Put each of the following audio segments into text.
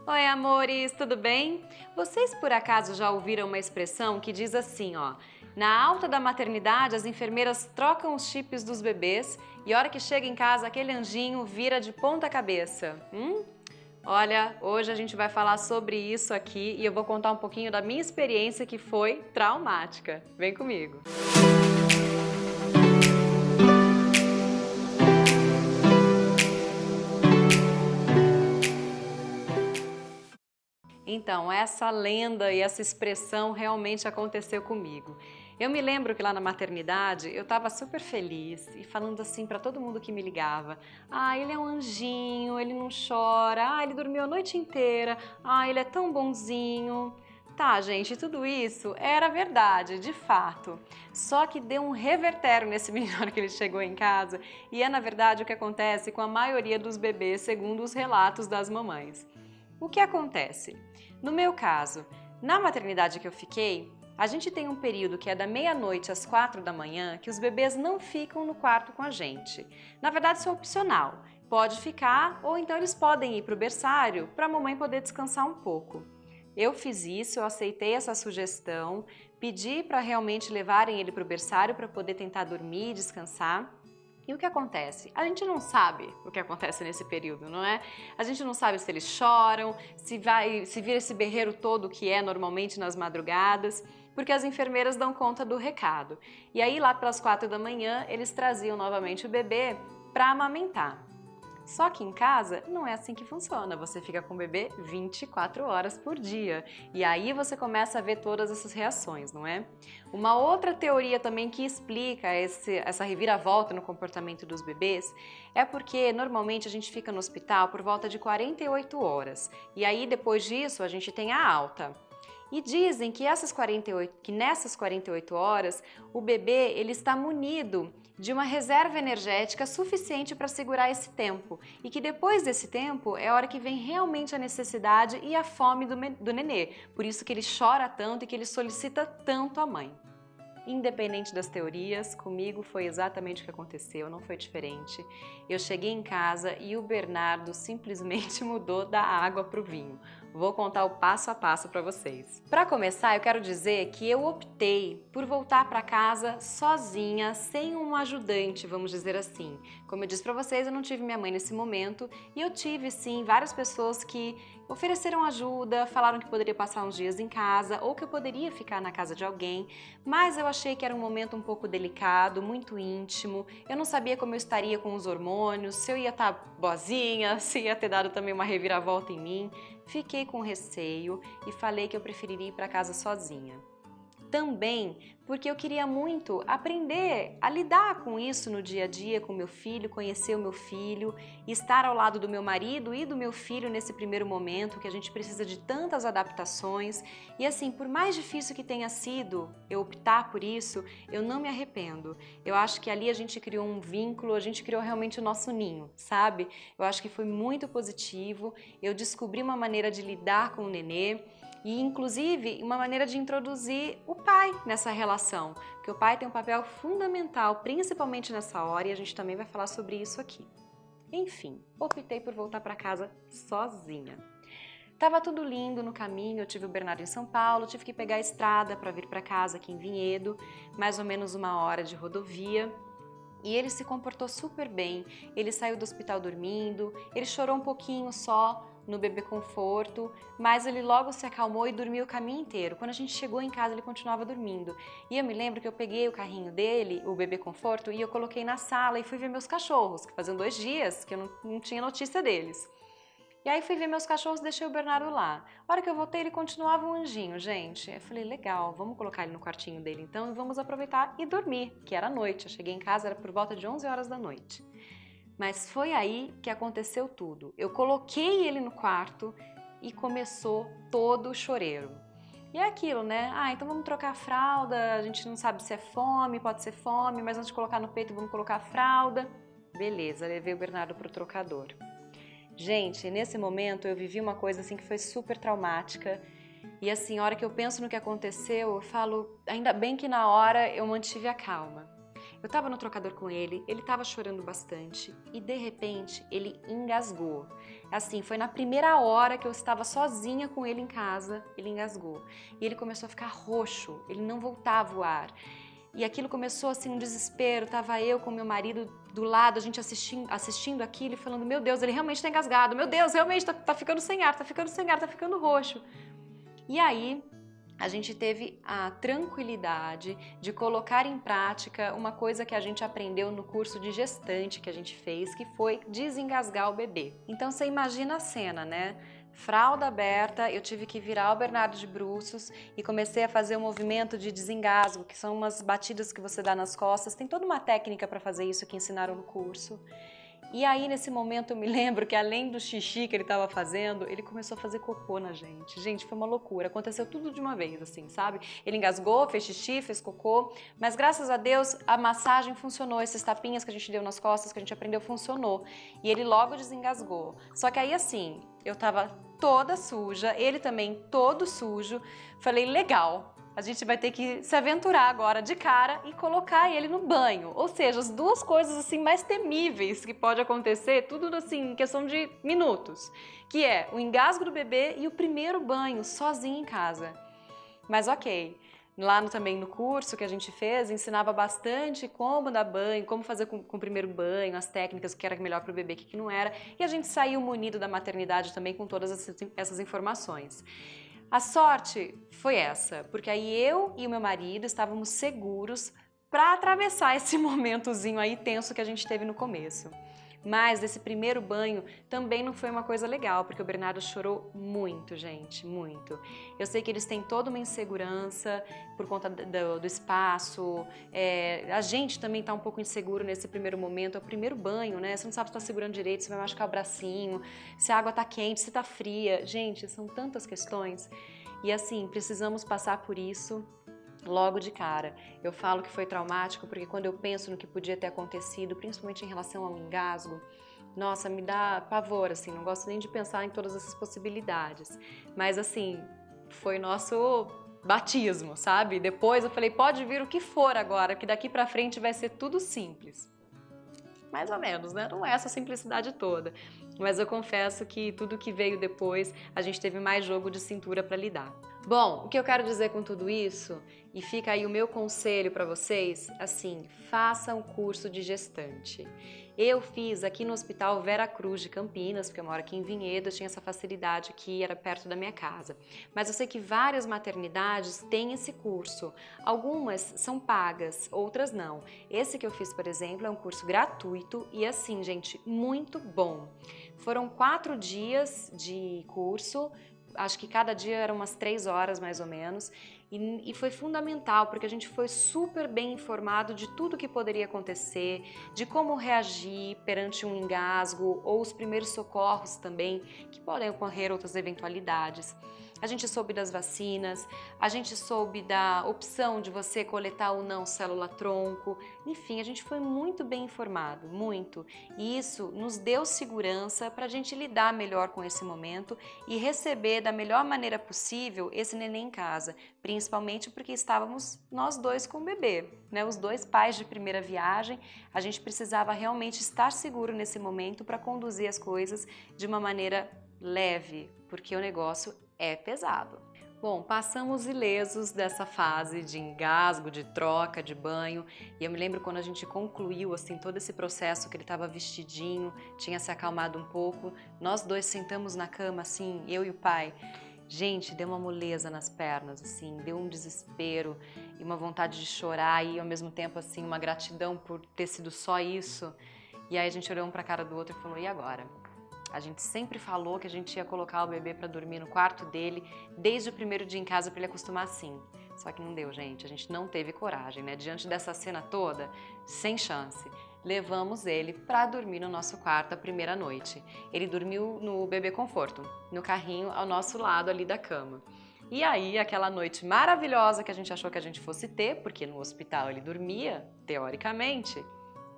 Oi, amores, tudo bem? Vocês por acaso já ouviram uma expressão que diz assim, ó: na alta da maternidade as enfermeiras trocam os chips dos bebês e a hora que chega em casa aquele anjinho vira de ponta cabeça? Olha, hoje a gente vai falar sobre isso aqui e eu vou contar um pouquinho da minha experiência que foi traumática. Vem comigo! Então, essa lenda e essa expressão realmente aconteceu comigo. Eu me lembro que lá na maternidade eu estava super feliz e falando assim para todo mundo que me ligava: ah, ele é um anjinho, ele não chora, ah, ele dormiu a noite inteira, ah, ele é tão bonzinho. Tá, gente, tudo isso era verdade, de fato. Só que deu um revertério nesse menino na hora que ele chegou em casa e é na verdade o que acontece com a maioria dos bebês, segundo os relatos das mamães. O que acontece? No meu caso, na maternidade que eu fiquei, a gente tem um período que é da meia-noite às 4 da manhã que os bebês não ficam no quarto com a gente. Na verdade, isso é opcional. Pode ficar ou então eles podem ir para o berçário para a mamãe poder descansar um pouco. Eu fiz isso, eu aceitei essa sugestão, pedi para realmente levarem ele para o berçário para poder tentar dormir e descansar. E o que acontece? A gente não sabe o que acontece nesse período, não é? A gente não sabe se eles choram, se vira esse berreiro todo que é normalmente nas madrugadas, porque as enfermeiras dão conta do recado. E aí lá pelas 4 da manhã eles traziam novamente o bebê para amamentar. Só que em casa não é assim que funciona, você fica com o bebê 24 horas por dia e aí você começa a ver todas essas reações, não é? Uma outra teoria também que explica essa reviravolta no comportamento dos bebês é porque normalmente a gente fica no hospital por volta de 48 horas e aí depois disso a gente tem a alta. E dizem que nessas 48 horas o bebê ele está munido de uma reserva energética suficiente para segurar esse tempo e que depois desse tempo é a hora que vem realmente a necessidade e a fome do nenê. Por isso que ele chora tanto e que ele solicita tanto a mãe. Independente das teorias, comigo foi exatamente o que aconteceu, não foi diferente. Eu cheguei em casa e o Bernardo simplesmente mudou da água para o vinho. Vou contar o passo a passo para vocês. Para começar, eu quero dizer que eu optei por voltar para casa sozinha, sem um ajudante, vamos dizer assim. Como eu disse para vocês, eu não tive minha mãe nesse momento e eu tive sim várias pessoas que ofereceram ajuda, falaram que poderia passar uns dias em casa ou que eu poderia ficar na casa de alguém, mas eu achei que era um momento um pouco delicado, muito íntimo. Eu não sabia como eu estaria com os hormônios, se eu ia estar boazinha, se ia ter dado também uma reviravolta em mim. Fiquei com receio e falei que eu preferiria ir para casa sozinha. Também porque eu queria muito aprender a lidar com isso no dia a dia com meu filho, conhecer o meu filho, estar ao lado do meu marido e do meu filho nesse primeiro momento que a gente precisa de tantas adaptações. E assim, por mais difícil que tenha sido eu optar por isso, eu não me arrependo. Eu acho que ali a gente criou um vínculo, a gente criou realmente o nosso ninho, sabe? Eu acho que foi muito positivo, eu descobri uma maneira de lidar com o nenê, e inclusive uma maneira de introduzir o pai nessa relação, porque o pai tem um papel fundamental, principalmente nessa hora, e a gente também vai falar sobre isso aqui. Enfim, optei por voltar para casa sozinha. Tava tudo lindo no caminho, eu tive o Bernardo em São Paulo, tive que pegar a estrada para vir para casa aqui em Vinhedo, mais ou menos 1 hora de rodovia. E ele se comportou super bem, ele saiu do hospital dormindo, ele chorou um pouquinho só no bebê conforto, mas ele logo se acalmou e dormiu o caminho inteiro. Quando a gente chegou em casa ele continuava dormindo. E eu me lembro que eu peguei o carrinho dele, o bebê conforto, e eu coloquei na sala e fui ver meus cachorros, que faziam 2 dias que eu não tinha notícia deles. E aí fui ver meus cachorros e deixei o Bernardo lá. A hora que eu voltei ele continuava um anjinho, gente. Eu falei, legal, vamos colocar ele no quartinho dele então e vamos aproveitar e dormir, que era noite. Eu cheguei em casa, era por volta de 11 horas da noite. Mas foi aí que aconteceu tudo. Eu coloquei ele no quarto e começou todo o choreiro. E é aquilo, né? Ah, então vamos trocar a fralda, a gente não sabe se é fome, pode ser fome, mas antes de colocar no peito vamos colocar a fralda. Beleza, levei o Bernardo pro trocador. Gente, nesse momento eu vivi uma coisa assim que foi super traumática e assim, a hora que eu penso no que aconteceu, eu falo, ainda bem que na hora eu mantive a calma. Eu estava no trocador com ele estava chorando bastante e de repente ele engasgou. Assim, foi na primeira hora que eu estava sozinha com ele em casa, ele engasgou. E ele começou a ficar roxo, ele não voltava o ar. E aquilo começou assim um desespero, tava eu com meu marido do lado, a gente assistindo aquilo e falando, meu Deus, ele realmente tá engasgado, meu Deus, realmente tá ficando sem ar, tá ficando roxo. E aí, a gente teve a tranquilidade de colocar em prática uma coisa que a gente aprendeu no curso de gestante que a gente fez, que foi desengasgar o bebê. Então você imagina a cena, né? Fralda aberta, eu tive que virar o Bernardo de bruços e comecei a fazer o movimento de desengasgo, que são umas batidas que você dá nas costas. Tem toda uma técnica para fazer isso que ensinaram no curso. E aí, nesse momento, eu me lembro que além do xixi que ele estava fazendo, ele começou a fazer cocô na gente. Gente, foi uma loucura. Aconteceu tudo de uma vez, assim, sabe? Ele engasgou, fez xixi, fez cocô, mas graças a Deus a massagem funcionou. Esses tapinhas que a gente deu nas costas, que a gente aprendeu, funcionou. E ele logo desengasgou. Só que aí, assim, eu tava toda suja, ele também todo sujo. Falei, legal. A gente vai ter que se aventurar agora de cara e colocar ele no banho. Ou seja, as duas coisas assim mais temíveis que pode acontecer, tudo assim em questão de minutos, que é o engasgo do bebê e o primeiro banho sozinho em casa. Mas ok, lá também no curso que a gente fez, ensinava bastante como dar banho, como fazer com o primeiro banho, as técnicas, o que era melhor para o bebê, o que não era. E a gente saiu munido da maternidade também com todas essas informações. A sorte foi essa, porque aí eu e o meu marido estávamos seguros para atravessar esse momentozinho aí tenso que a gente teve no começo. Mas esse primeiro banho também não foi uma coisa legal, porque o Bernardo chorou muito, gente, muito. Eu sei que eles têm toda uma insegurança por conta do espaço, a gente também está um pouco inseguro nesse primeiro momento, é o primeiro banho, né? Você não sabe se está segurando direito, se vai machucar o bracinho, se a água está quente, se está fria. Gente, são tantas questões e assim, precisamos passar por isso logo de cara. Eu falo que foi traumático porque quando eu penso no que podia ter acontecido, principalmente em relação ao engasgo, nossa, me dá pavor, assim, não gosto nem de pensar em todas essas possibilidades. Mas assim, foi nosso batismo, sabe? Depois eu falei, pode vir o que for agora, que daqui pra frente vai ser tudo simples. Mais ou menos, né? Não é essa simplicidade toda. Mas eu confesso que tudo que veio depois, a gente teve mais jogo de cintura para lidar. Bom, o que eu quero dizer com tudo isso, e fica aí o meu conselho para vocês, assim, faça um curso de gestante. Eu fiz aqui no Hospital Vera Cruz de Campinas, porque eu moro aqui em Vinhedo, eu tinha essa facilidade aqui, era perto da minha casa. Mas eu sei que várias maternidades têm esse curso. Algumas são pagas, outras não. Esse que eu fiz, por exemplo, é um curso gratuito e assim, gente, muito bom. Foram 4 dias de curso, acho que cada dia eram umas 3 horas mais ou menos, e foi fundamental porque a gente foi super bem informado de tudo que poderia acontecer, de como reagir perante um engasgo ou os primeiros socorros também, que podem ocorrer outras eventualidades. A gente soube das vacinas, a gente soube da opção de você coletar ou não célula-tronco, enfim, a gente foi muito bem informado, muito. E isso nos deu segurança para a gente lidar melhor com esse momento e receber da melhor maneira possível esse neném em casa, principalmente porque estávamos nós dois com o bebê, né? Os dois pais de primeira viagem, a gente precisava realmente estar seguro nesse momento para conduzir as coisas de uma maneira leve, porque o negócio é pesado. Bom, passamos ilesos dessa fase de engasgo, de troca, de banho, e eu me lembro quando a gente concluiu assim todo esse processo que ele estava vestidinho, tinha se acalmado um pouco, nós dois sentamos na cama assim, eu e o pai. Gente, deu uma moleza nas pernas, assim, deu um desespero e uma vontade de chorar e ao mesmo tempo assim uma gratidão por ter sido só isso. E aí a gente olhou um para a cara do outro e falou: "E agora?" A gente sempre falou que a gente ia colocar o bebê para dormir no quarto dele desde o primeiro dia em casa para ele acostumar assim. Só que não deu, gente. A gente não teve coragem, né? Diante dessa cena toda, sem chance. Levamos ele para dormir no nosso quarto a primeira noite. Ele dormiu no bebê conforto, no carrinho ao nosso lado ali da cama. E aí, aquela noite maravilhosa que a gente achou que a gente fosse ter, porque no hospital ele dormia, teoricamente,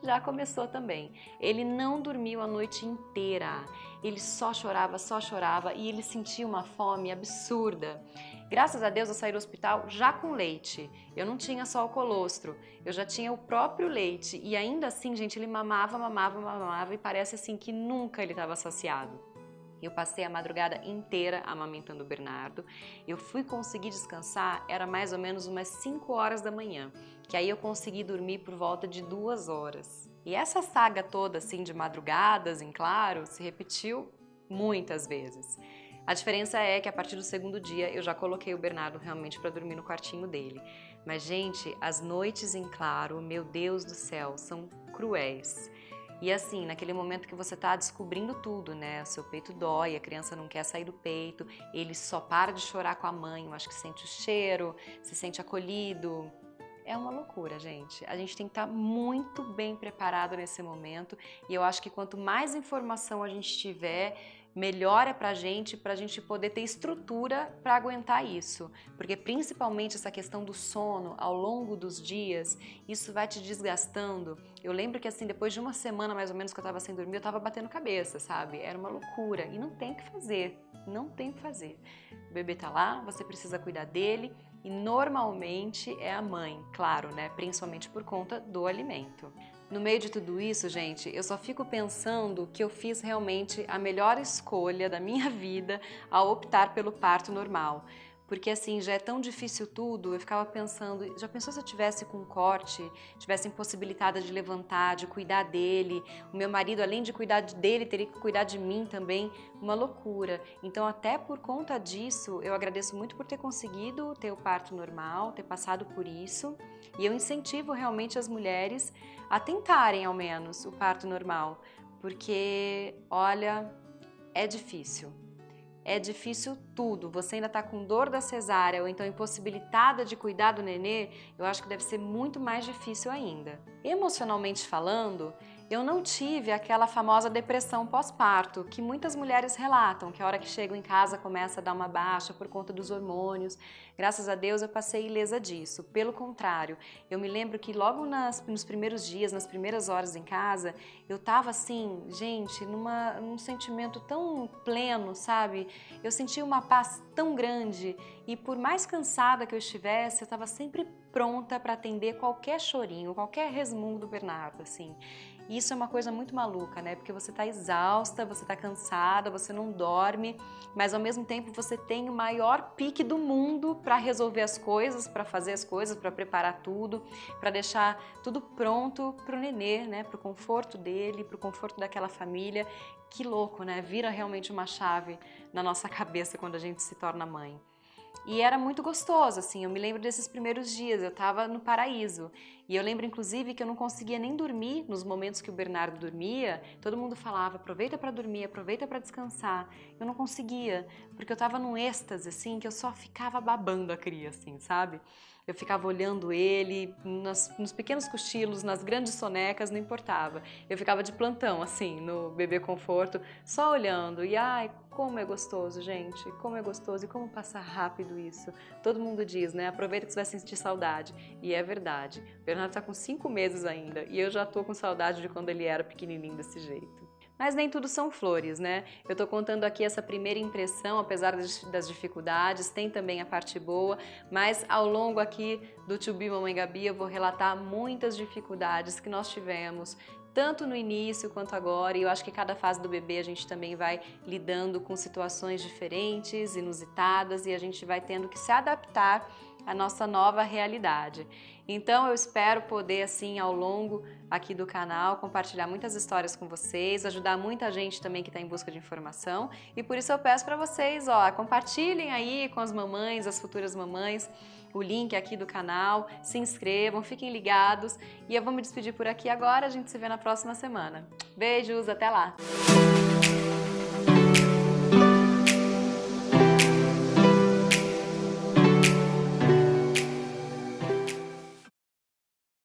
já começou também. Ele não dormiu a noite inteira, ele só chorava e ele sentia uma fome absurda. Graças a Deus eu saí do hospital já com leite, eu não tinha só o colostro, eu já tinha o próprio leite e ainda assim, gente, ele mamava e parece assim que nunca ele estava saciado. Eu passei a madrugada inteira amamentando o Bernardo. Eu fui conseguir descansar, era mais ou menos umas 5 horas da manhã, que aí eu consegui dormir por volta de 2 horas. E essa saga toda, assim, de madrugadas, em claro, se repetiu muitas vezes. A diferença é que a partir do segundo dia eu já coloquei o Bernardo realmente para dormir no quartinho dele. Mas, gente, as noites em claro, meu Deus do céu, são cruéis. E assim, naquele momento que você tá descobrindo tudo, né? Seu peito dói, a criança não quer sair do peito, ele só para de chorar com a mãe, eu acho que sente o cheiro, se sente acolhido. É uma loucura, gente. A gente tem que estar muito bem preparado nesse momento e eu acho que quanto mais informação a gente tiver, melhor é pra gente poder ter estrutura para aguentar isso. Porque principalmente essa questão do sono ao longo dos dias, isso vai te desgastando. Eu lembro que assim, depois de uma semana mais ou menos que eu tava sem dormir, eu tava batendo cabeça, sabe? Era uma loucura e não tem o que fazer, não tem o que fazer. O bebê tá lá, você precisa cuidar dele e normalmente é a mãe, claro, né? Principalmente por conta do alimento. No meio de tudo isso, gente, eu só fico pensando que eu fiz realmente a melhor escolha da minha vida ao optar pelo parto normal. Porque assim, já é tão difícil tudo, eu ficava pensando, já pensou se eu tivesse com um corte, tivesse impossibilitada de levantar, de cuidar dele, o meu marido, além de cuidar dele, teria que cuidar de mim também, uma loucura. Então, até por conta disso, eu agradeço muito por ter conseguido ter o parto normal, ter passado por isso, e eu incentivo realmente as mulheres a tentarem, ao menos, o parto normal, porque, olha, é difícil. É difícil tudo, você ainda tá com dor da cesárea ou então impossibilitada de cuidar do nenê, eu acho que deve ser muito mais difícil ainda. Emocionalmente falando, eu não tive aquela famosa depressão pós-parto, que muitas mulheres relatam, que a hora que chegam em casa começa a dar uma baixa por conta dos hormônios. Graças a Deus eu passei ilesa disso. Pelo contrário, eu me lembro que logo nos primeiros dias, nas primeiras horas em casa, eu tava assim, gente, num sentimento tão pleno, sabe? Eu sentia uma paz tão grande e por mais cansada que eu estivesse, eu estava sempre pronta para atender qualquer chorinho, qualquer resmungo do Bernardo, assim. E isso é uma coisa muito maluca, né? Porque você tá exausta, você tá cansada, você não dorme, mas ao mesmo tempo você tem o maior pique do mundo para resolver as coisas, para fazer as coisas, para preparar tudo, para deixar tudo pronto pro nenê, né? Pro conforto dele, pro conforto daquela família. Que louco, né? Vira realmente uma chave na nossa cabeça quando a gente se torna mãe. E era muito gostoso, assim, eu me lembro desses primeiros dias, eu tava no paraíso. E eu lembro, inclusive, que eu não conseguia nem dormir nos momentos que o Bernardo dormia. Todo mundo falava, aproveita para dormir, aproveita para descansar. Eu não conseguia, porque eu tava num êxtase, assim, que eu só ficava babando a cria, assim, sabe? Eu ficava olhando ele, nos pequenos cochilos, nas grandes sonecas, não importava. Eu ficava de plantão, assim, no bebê conforto, só olhando. E ai, como é gostoso, gente, como é gostoso e como passa rápido isso. Todo mundo diz, né, aproveita que você vai sentir saudade. E é verdade. O Bernardo tá com 5 meses ainda e eu já tô com saudade de quando ele era pequenininho desse jeito. Mas nem tudo são flores, né? Eu tô contando aqui essa primeira impressão, apesar das dificuldades, tem também a parte boa, mas ao longo aqui do To Be Mamãe Gabi eu vou relatar muitas dificuldades que nós tivemos, tanto no início quanto agora, e eu acho que cada fase do bebê a gente também vai lidando com situações diferentes, inusitadas, e a gente vai tendo que se adaptar à nossa nova realidade. Então eu espero poder, assim, ao longo aqui do canal, compartilhar muitas histórias com vocês, ajudar muita gente também que está em busca de informação, e por isso eu peço para vocês, ó, compartilhem aí com as mamães, as futuras mamães, o link aqui do canal, se inscrevam, fiquem ligados, e eu vou me despedir por aqui agora, a gente se vê na próxima semana. Beijos, até lá!